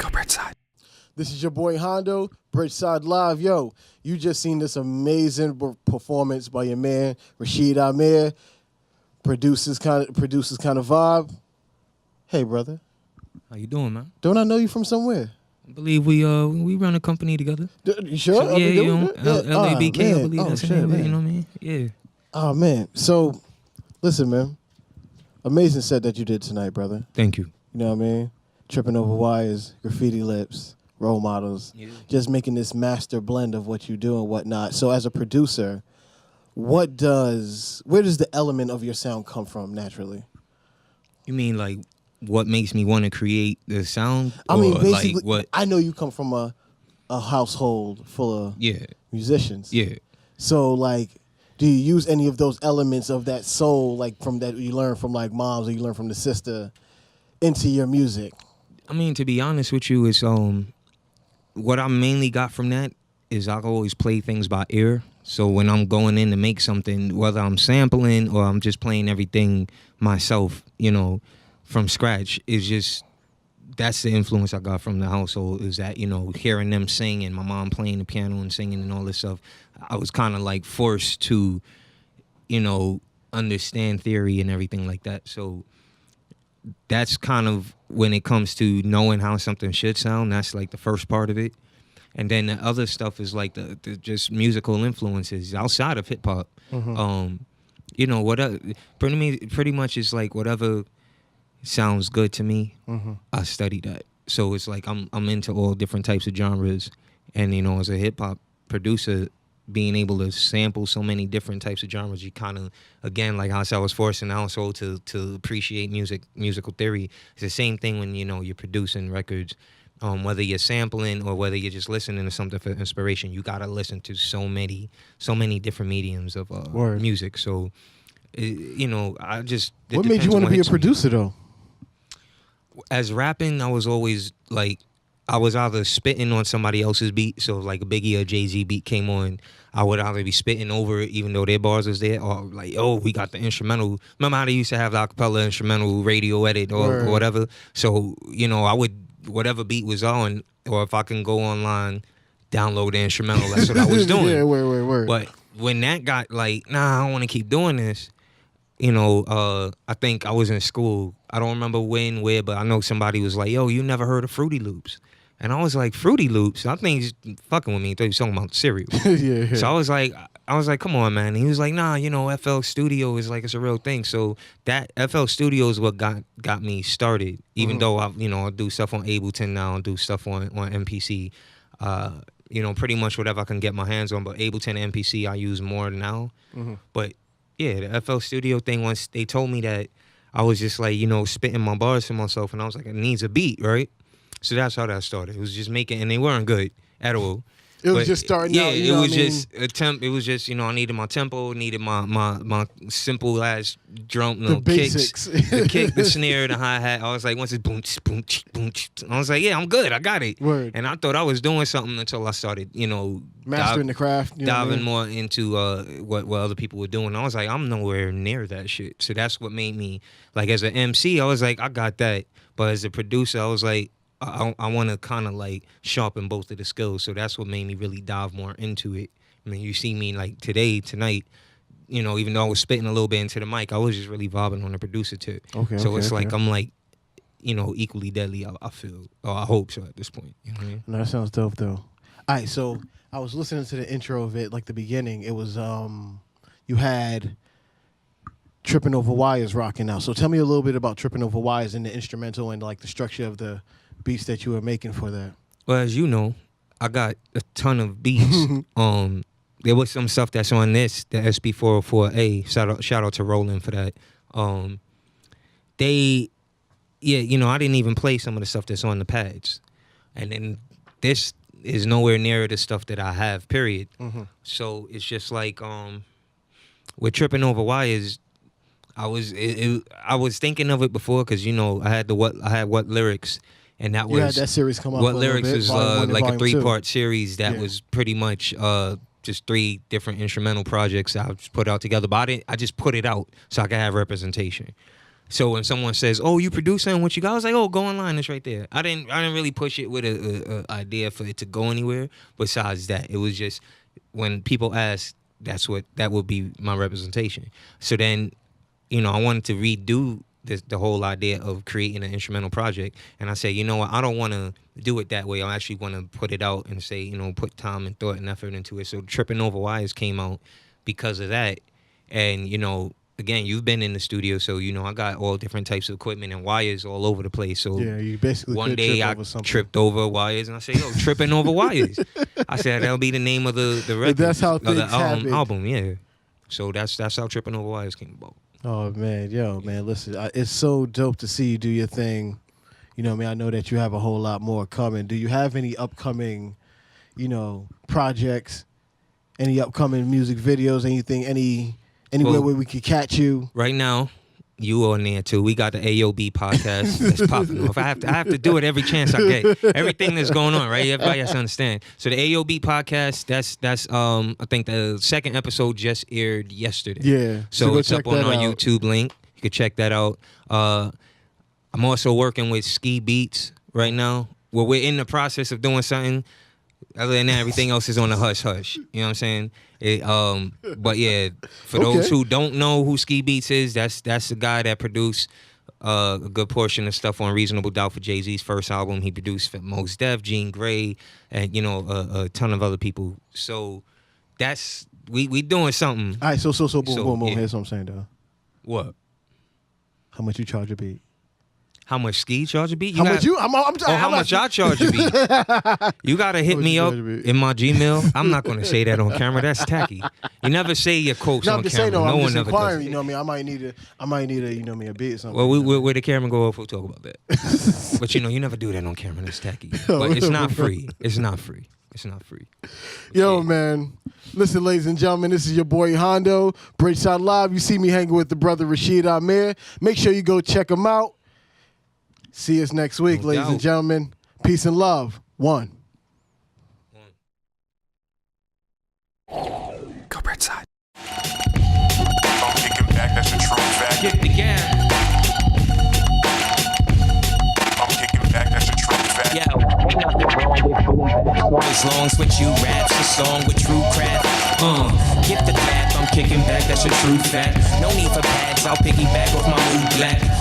Go Bridgeside. This is your boy Hondo, Bridgeside Live. Yo, you just seen this amazing performance by your man Rashid Amir. Producers kind of vibe. Hey, brother. How you doing, man? Don't I know you from somewhere? I believe we run a company together. You sure? So, yeah, you know, LABK, I believe oh, that's the shit, name of it, man. you know what I mean? Yeah. Oh, man. So, listen, man. Amazing set that you did tonight, brother. Thank you. You know what I mean? Tripping over wires, graffiti lips, role models. Yeah. Just making this master blend of what you do and whatnot. So as a producer, where does the element of your sound come from naturally? You mean like what makes me want to create the sound? I mean, basically, like what? I know you come from a household full of musicians. Yeah. So, like, do you use any of those elements of that soul, like from that you learn from like moms or you learn from the sister, into your music? I mean, to be honest with you, it's what I mainly got from that is I always play things by ear. So when I'm going in to make something, whether I'm sampling or I'm just playing everything myself, you know, from scratch, is just that's the influence I got from the household. Is that, you know, hearing them sing and my mom playing the piano and singing and all this stuff, I was kind of like forced to, you know, understand theory and everything like that. So that's kind of when it comes to knowing how something should sound. That's like the first part of it. And then the other stuff is like the just musical influences outside of hip hop. Mm-hmm. You know, whatever. Pretty much is like whatever sounds good to me. Mm-hmm. I study that. So it's like I'm into all different types of genres, and you know, as a hip hop producer, being able to sample so many different types of genres, you kind of, again, like how I was forcing the household to appreciate musical theory. It's the same thing when, you know, you're producing records. Whether you're sampling or whether you're just listening to something for inspiration, you gotta listen to so many different mediums of music. So, you know, What made you want to be a producer, though? As rapping, I was always like, I was either spitting on somebody else's beat. So like a Biggie or Jay-Z beat came on, I would either be spitting over it even though their bars was there, or like, oh, we got the instrumental. Remember how they used to have the acapella instrumental radio edit or whatever? So, you know, I would, whatever beat was on, or if I can go online, download the instrumental, that's what I was doing. Yeah, word. But when that got like, nah, I don't want to keep doing this, you know, I think I was in school. I don't remember when, where, but I know somebody was like, yo, you never heard of Fruity Loops? And I was like, Fruity Loops? I think he's fucking with me. I thought he was talking about cereal. Yeah. So I was like, come on, man. And he was like, nah, you know, FL Studio is like, it's a real thing. So that FL Studio is what got me started. Even though I do stuff on Ableton now, I do stuff on MPC. You know, pretty much whatever I can get my hands on. But Ableton and MPC I use more now. Mm-hmm. But yeah, the FL Studio thing, once they told me that, I was just like, you know, spitting my bars for myself, and I was like, it needs a beat, right? So that's how that started. It was just making, and they weren't good at all. It was just starting out. Yeah, it was just a temp. It was just, you know, I needed my tempo, needed my simple ass drum, you know, the basics, the kick, the snare, the hi hat. I was like, once it's boom, boom, boom, I was like, yeah, I'm good, I got it. Word. And I thought I was doing something until I started, you know, mastering the craft, diving more into what other people were doing. I was like, I'm nowhere near that shit. So that's what made me, like, as an MC, I was like, I got that. But as a producer, I was like, I want to kind of like sharpen both of the skills. So that's what made me really dive more into it. I mean, you see me like tonight, you know, even though I was spitting a little bit into the mic, I was just really vibing on the producer tip. So it's like, I'm like, you know, equally deadly, I feel. Or I hope so at this point. You know what I mean? No, that sounds dope, though. All right, so I was listening to the intro of it, like the beginning. It was, you had Tripping Over Wires rocking out. So tell me a little bit about Tripping Over Wires and the instrumental and like the structure of the beats that you were making for that. Well, as you know, I got a ton of beats. There was some stuff that's on this, the SB404A. Shout out to Roland for that. You know, I didn't even play some of the stuff that's on the pads. And then this is nowhere near the stuff that I have, period. Mm-hmm. So it's just like, with Tripping Over Wires, I was thinking of it before because, you know, I had what lyrics. And that was that series come up. What lyrics bit, is like a 3-part series that was pretty much just 3 different instrumental projects I just put out together. But I just put it out so I could have representation. So when someone says, "Oh, you produce something, what you got?" I was like, "Oh, go online, it's right there." I didn't really push it with a idea for it to go anywhere. Besides that, it was just when people ask, that would be my representation. So then, I wanted to redo the whole idea of creating an instrumental project, and I say, you know what, I don't want to do it that way. I actually want to put it out and say, put time and thought and effort into it. So Tripping Over Wires came out because of that, and again, you've been in the studio, so I got all different types of equipment and wires all over the place. So yeah, you basically one could day trip I over something. tripped over wires, and I say, "Yo, Tripping Over Wires." I said that'll be the name of the record. That's how of the things happen. album, yeah. So that's how Tripping Over Wires came about. Oh man, listen, it's so dope to see you do your thing. I know that you have a whole lot more coming. Do you have any upcoming, projects? Any upcoming music videos? Anything? Anywhere where we could catch you? Right now, you on there too. We got the AOB podcast that's popping off. I have to do it every chance I get. Everything that's going on, right? Everybody has to understand. So the AOB podcast, that's I think the second episode just aired yesterday. Yeah. So it's up on our YouTube link. You can check that out. I'm also working with Ski Beats right now. Well, we're in the process of doing something. Other than that, everything else is on the hush. You know what I'm saying? But yeah, for those who don't know who Ski Beats is, that's the guy that produced a good portion of stuff on Reasonable Doubt for Jay-Z's first album. He produced for Mos Def, Jean Grey, and a ton of other people. So that's we doing something. All right, so boom. Yeah. Here's what I'm saying though. What? How much you charge a beat? How much Ski charge a beat? How much I charge a beat? You gotta hit me up in my Gmail. I'm not gonna say that on camera. That's tacky. You never say your quotes on camera. No one ever does. You know what I mean? I might need a a beat or something. Well, where the camera go off, we'll talk about that. But you never do that on camera. That's tacky. But it's not free. It's not free. Yo, man. Listen, ladies and gentlemen, this is your boy Hondo, Bridgeside Live. You see me hanging with the brother Rashid Amir. Make sure you go check him out. See us next week, ladies and gentlemen. Peace and love. One. Go Bridgeside. I'm kicking back, that's a true fact. Get the gas. I'm kicking back, that's a true fact. Yo, ain't nothing wrong with as long as what you rap's a song with true craft. Get the clap, I'm kicking back, that's a true fact. No need for pads, I'll piggyback off my mood black.